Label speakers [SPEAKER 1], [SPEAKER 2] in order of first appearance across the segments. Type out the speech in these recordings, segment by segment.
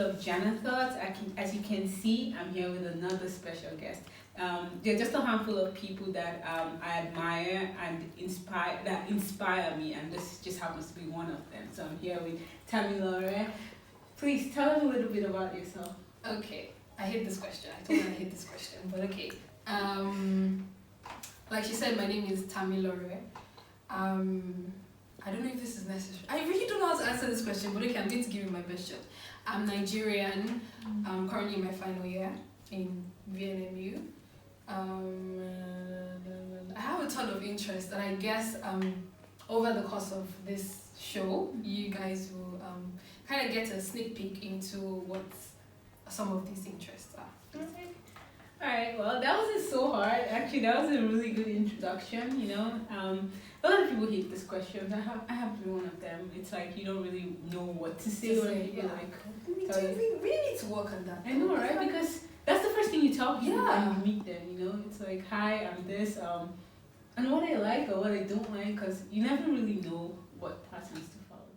[SPEAKER 1] of Jana Thoughts. As you can see, I'm here with another special guest. They're just a handful of people that I admire and inspire me, and this just happens to be one of them. So I'm here with Tammy Laura. Please tell us a little bit about yourself.
[SPEAKER 2] Okay, I hate this question. I told her I hate this question, but okay. Like she said, my name is Tammy Laure. I don't know if this is necessary. I really don't know how to answer this question, but okay, I'm going to give you my best shot. I'm Nigerian. I'm currently in my final year in VNMU. I have a ton of interest, and I guess over the course of this show, you guys will kind of get a sneak peek into what some of these interests are.
[SPEAKER 1] Okay. Alright, well, that wasn't so hard. Actually, that was a really good introduction, you know. A lot of people hate this question. I have to be one of them. It's like you don't really know what to say when people
[SPEAKER 2] We really need to work on that.
[SPEAKER 1] I know, right? Because that's the first thing you tell people
[SPEAKER 2] Yeah.
[SPEAKER 1] when you meet them, you know? It's like, hi, I'm this, and what I like or what I don't like, because you never really know what patterns to follow.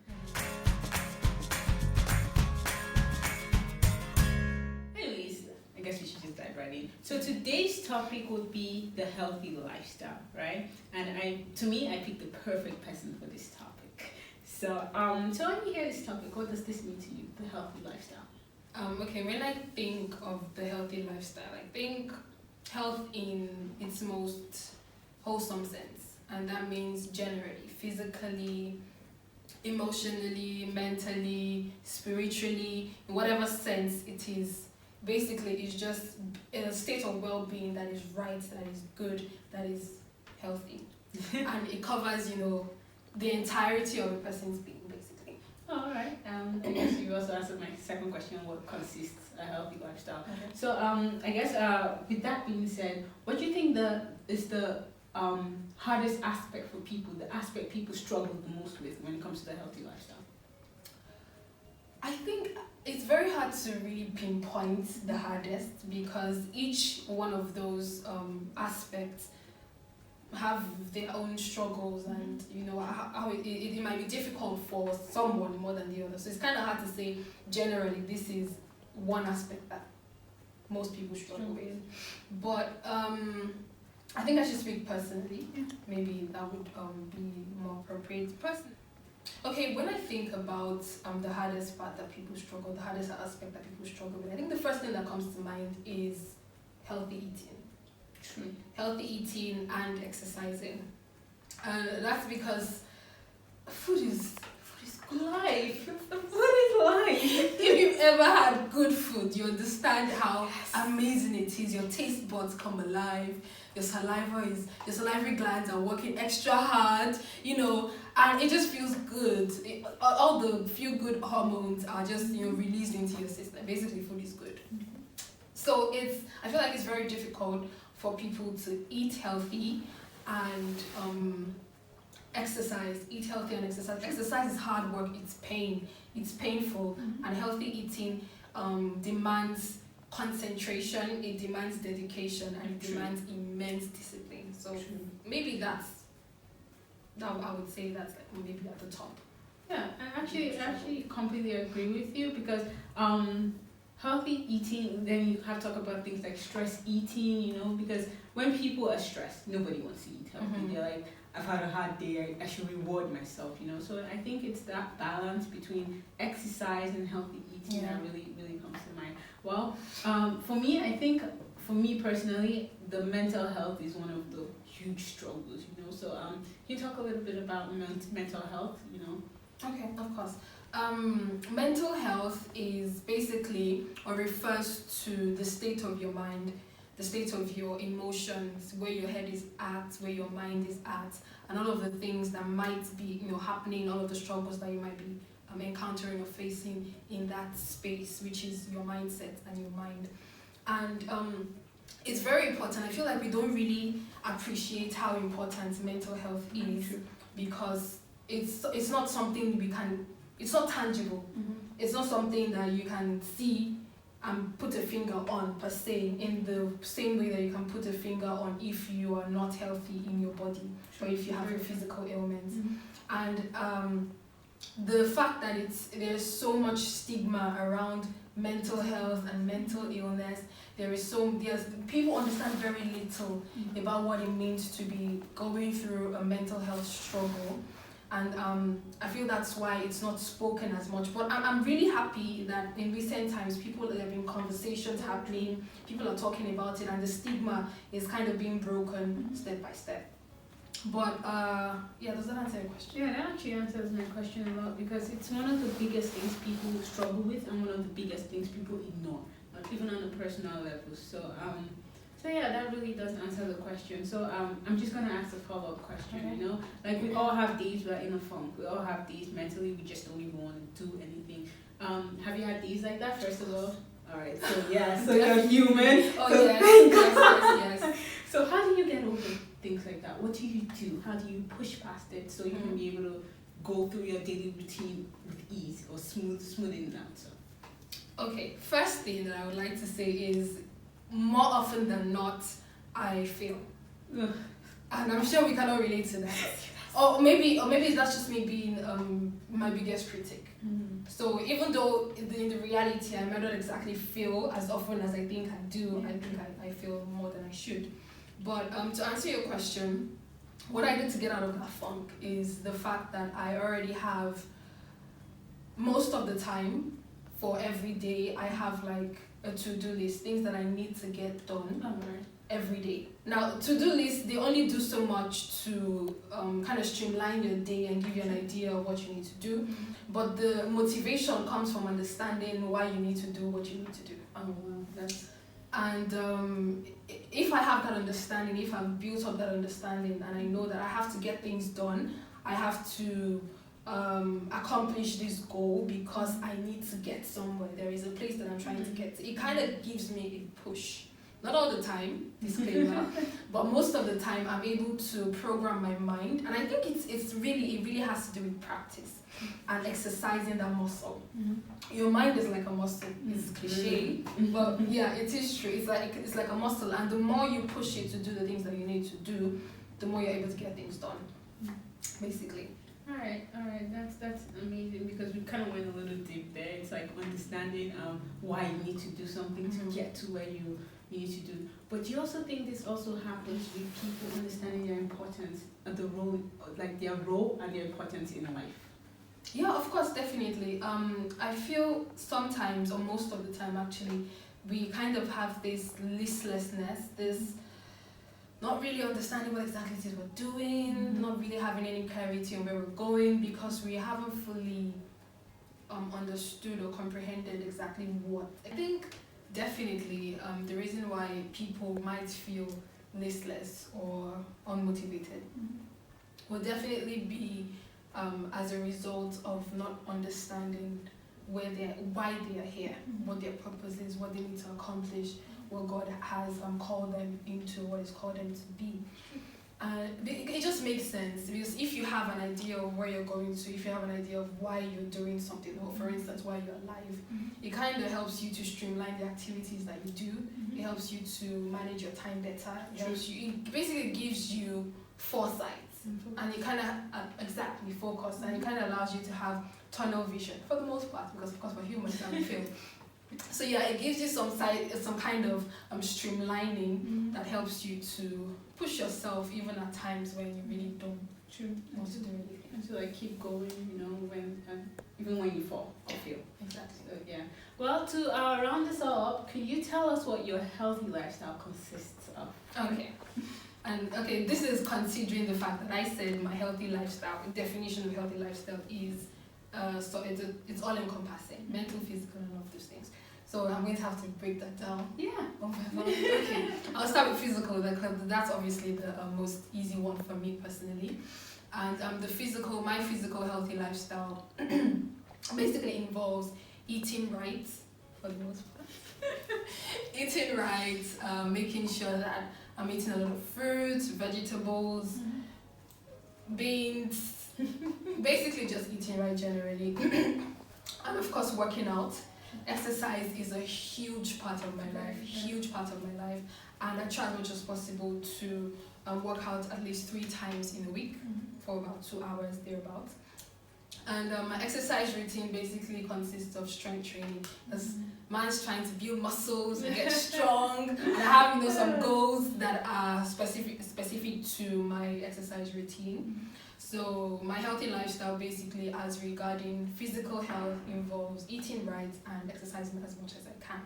[SPEAKER 1] Anyways, I guess we should just dive right in. So today's topic would be the healthy lifestyle, right? And to me, I picked the perfect person for this topic. So so when you hear this topic, what does this mean to you, the healthy lifestyle?
[SPEAKER 2] Okay, when I think of the healthy lifestyle, I think health in its most wholesome sense. And that means generally, physically, emotionally, mentally, spiritually, in whatever sense it is. Basically, it's just a state of well-being that is right, that is good, that is healthy. And it covers, the entirety of a person's being, basically.
[SPEAKER 1] Oh, all right. I guess you also answered my second question, what consists a healthy lifestyle.
[SPEAKER 2] Okay.
[SPEAKER 1] So I guess with that being said, what do you think is the hardest aspect for people, the aspect people struggle the most with when it comes to the healthy lifestyle?
[SPEAKER 2] I think it's very hard to really pinpoint the hardest because each one of those aspects have their own struggles and how it might be difficult for someone more than the other. So it's kind of hard to say generally this is one aspect that most people struggle with. But I think I should speak personally. Maybe that would be more appropriate. Personally. Okay, when I think about the hardest part that people struggle, the hardest aspect that people struggle with, I think the first thing that comes to mind is healthy eating.
[SPEAKER 1] True.
[SPEAKER 2] Healthy eating and exercising. That's because food is
[SPEAKER 1] Life. Food is life.
[SPEAKER 2] if you've ever had good food, you understand how amazing it is. Your taste buds come alive. Your salivary glands are working extra hard, and it just feels good. All the feel good hormones are just released into your system. Basically, food is good. So I feel like it's very difficult for people to eat healthy and exercise. Eat healthy and exercise. Exercise is hard work. It's painful. And healthy eating demands concentration. It demands dedication and it demands immense discipline. So maybe I would say that's like maybe at the top.
[SPEAKER 1] Yeah, I actually completely agree with you because healthy eating, then you have to talk about things like stress eating, because when people are stressed, nobody wants to eat healthy. They're like, I've had a hard day, I should reward myself, So I think it's that balance between exercise and healthy eating that really, really comes to mind. Well, for me personally, the mental health is one of the huge struggles, So can you talk a little bit about mental health,
[SPEAKER 2] Okay, of course. Mental health is basically or refers to the state of your mind, the state of your emotions, where your head is at, where your mind is at, and all of the things that might be happening, all of the struggles that you might be encountering or facing in that space, which is your mindset and your mind. And it's very important. I feel like we don't really appreciate how important mental health is because it's not something it's not tangible. It's not something that you can see and put a finger on per se, in the same way that you can put a finger on if you are not healthy in your body or if you have a physical ailment. And the fact that there's so much stigma around mental health and mental illness. There's people understand very little about what it means to be going through a mental health struggle, and I feel that's why it's not spoken as much. But I'm really happy that in recent times there have been conversations happening, people are talking about it, and the stigma is kind of being broken step by step. But yeah, does that answer your question?
[SPEAKER 1] Yeah, that actually answers my question a lot, because it's one of the biggest things people struggle with and one of the biggest things people ignore, even on a personal level. So yeah, that really does answer the question. So I'm just gonna ask a follow-up question.
[SPEAKER 2] Okay.
[SPEAKER 1] You know, like we all have days we're in a funk. We all have days mentally we just don't even want to do anything. Have you had days like that? First of all, all right. So yeah, so you're human.
[SPEAKER 2] Oh yes.
[SPEAKER 1] So how do you get over things like that? What do you do? How do you push past it so you can be able to go through your daily routine with ease or smoothing it out? So.
[SPEAKER 2] Okay, first thing that I would like to say is, more often than not, I fail.
[SPEAKER 1] Ugh.
[SPEAKER 2] And I'm sure we cannot relate to that. Or maybe that's just me being my biggest critic. So even though in the reality I might not exactly fail as often as I think I do, I think I fail more than I should. But to answer your question, what I did to get out of that funk is the fact that I already have, most of the time, for every day, I have like a to-do list, things that I need to get done every day. Now, to-do lists, they only do so much to kind of streamline your day and give you an idea of what you need to do. But the motivation comes from understanding why you need to do what you need to do. And if I have that understanding, if I've built up that understanding, and I know that I have to get things done, I have to accomplish this goal because I need to get somewhere. There is a place that I'm trying to get to. It kind of gives me a push. Not all the time, disclaimer, but most of the time I'm able to program my mind, and I think it really has to do with practice and exercising that muscle. Your mind is like a muscle. It's cliche, but yeah, it is true. It's like a muscle, and the more you push it to do the things that you need to do, the more you're able to get things done. Basically.
[SPEAKER 1] All right, that's amazing, because we kind of went a little deep there. It's like understanding why you need to do something to get to where you need to do. But do you also think this also happens with people understanding their importance and the role, like their role and their importance in life?
[SPEAKER 2] Yeah, of course, definitely. I feel sometimes, or most of the time actually, we kind of have this listlessness, this not really understanding what exactly it is we're doing, not really having any clarity on where we're going, because we haven't fully understood or comprehended exactly what. I think definitely the reason why people might feel listless or unmotivated will definitely be as a result of not understanding why they are here, what their purpose is, what they need to accomplish, what God has called them into, what He's called them to be. It just makes sense, because if you have an idea of where you're going to, if you have an idea of why you're doing something, or for instance why you're alive, it kind of helps you to streamline the activities that you do. It helps you to manage your time better. It basically gives you foresight, and you kind of exactly focus, and it kind of allows you to have tunnel vision for the most part, because of course we're humans and we fail. So yeah, it gives you some kind of streamlining that helps you to push yourself even at times when you really don't want to do anything.
[SPEAKER 1] And to like keep going, you know, even when you fall or fail.
[SPEAKER 2] Exactly.
[SPEAKER 1] So yeah. Well, to round this all up, could you tell us what your healthy lifestyle consists of?
[SPEAKER 2] Okay. And okay, this is considering the fact that I said my healthy lifestyle, the definition of healthy lifestyle is so it's all encompassing, mental, physical, and all of those things. So I'm going to have to break that down.
[SPEAKER 1] Yeah.
[SPEAKER 2] Okay. I'll start with physical. That's obviously the most easy one for me personally. And my physical healthy lifestyle basically involves eating right for the most part. Eating right, making sure that I'm eating a lot of fruits, vegetables, beans, basically just eating right generally. And of course working out. Exercise is a huge part of my life, and I try as much as possible to work out at least 3 times in a week for about 2 hours thereabouts. And my exercise routine basically consists of strength training. As man's trying to build muscles and get strong, and I have some goals that are specific to my exercise routine. So my healthy lifestyle basically, as regarding physical health, involves eating right and exercising as much as I can.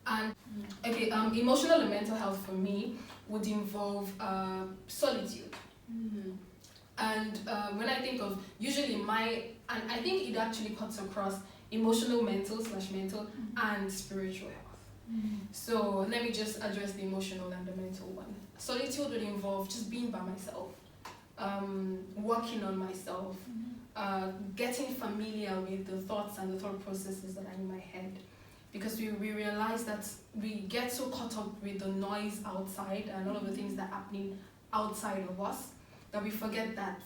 [SPEAKER 2] And okay, emotional and mental health for me would involve solitude. And when I think of usually and I think it actually cuts across emotional, mental and spiritual health. So let me just address the emotional and the mental one. Solitude would involve just being by myself, working on myself, getting familiar with the thoughts and the thought processes that are in my head. Because we realize that we get so caught up with the noise outside and all of the things that are happening outside of us, that we forget that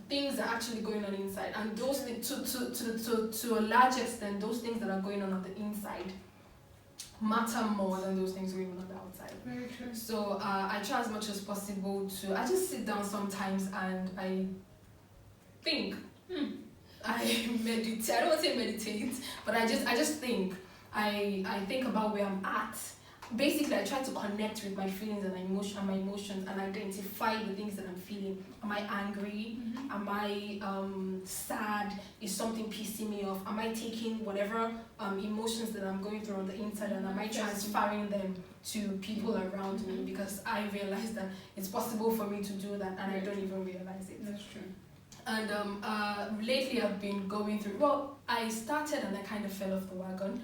[SPEAKER 2] things are actually going on inside, and those to a large extent, those things that are going on the inside matter more than those things going on the outside.
[SPEAKER 1] Very true.
[SPEAKER 2] So I try as much as possible to. I just sit down sometimes and I think. I meditate. I don't want to say meditate, but I just think. I think about where I'm at. Basically, I try to connect with my feelings and my emotions and identify the things that I'm feeling. Am I angry? Am I sad? Is something pissing me off? Am I taking whatever emotions that I'm going through on the inside and am I transferring them to people around me? Because I realize that it's possible for me to do that and I don't even realize it.
[SPEAKER 1] That's true.
[SPEAKER 2] And lately I've been going through, well, I started and I kind of fell off the wagon.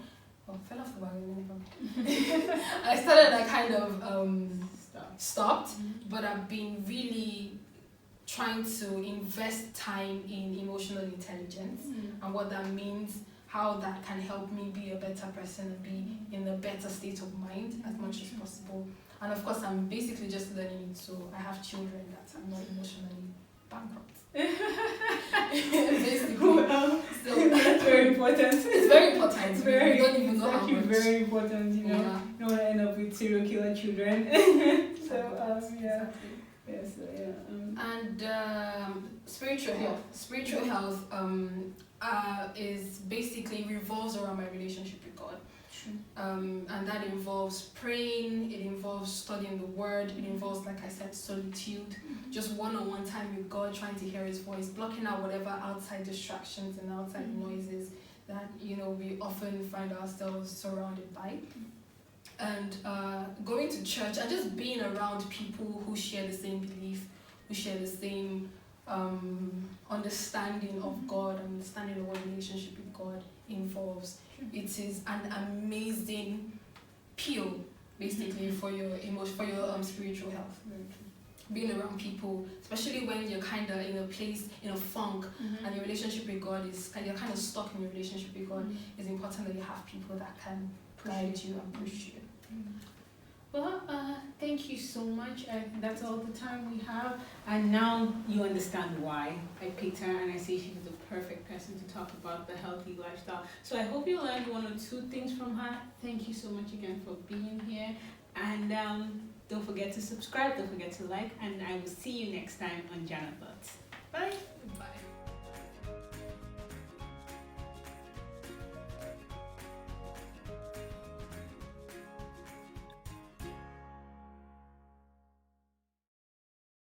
[SPEAKER 2] I started, I kind of stopped, but I've been really trying to invest time in emotional intelligence and what that means, how that can help me be a better person and be in a better state of mind as much as possible. And of course, I'm basically just learning it, so I have children that are not emotionally bankrupt. Basically.
[SPEAKER 1] Well,
[SPEAKER 2] So
[SPEAKER 1] that's very important.
[SPEAKER 2] it's very important.
[SPEAKER 1] It's very,
[SPEAKER 2] you don't even know how
[SPEAKER 1] actually
[SPEAKER 2] much.
[SPEAKER 1] very important, you know.
[SPEAKER 2] Yeah.
[SPEAKER 1] You don't want to end up with serial killer children. So, yeah.
[SPEAKER 2] Exactly.
[SPEAKER 1] Yeah, so, yeah.
[SPEAKER 2] And spiritual health. Spiritual health is basically revolves around my relationship with God. And that involves praying, it involves studying the word, it involves, like I said, solitude, just one-on-one time with God, trying to hear his voice, blocking out whatever outside distractions and outside noises that, you know, we often find ourselves surrounded by. And going to church and just being around people who share the same belief, who share the same understanding of God, understanding of what relationship with God involves. It is an amazing pill, basically, for your spiritual health. Being around people, especially when you're kind of in a place, in a funk, and your relationship with God is, you're kind of stuck in your relationship with God, it's important that you have people that can guide you and push you.
[SPEAKER 1] Well, thank you so much. That's all the time we have. And now you understand why I picked her and I say she's the perfect person to talk about the healthy lifestyle. So I hope you learned one or two things from her. Thank you so much again for being here. And don't forget to subscribe, don't forget to like, and I will see you next time on Jana Thoughts. Bye.
[SPEAKER 2] Bye.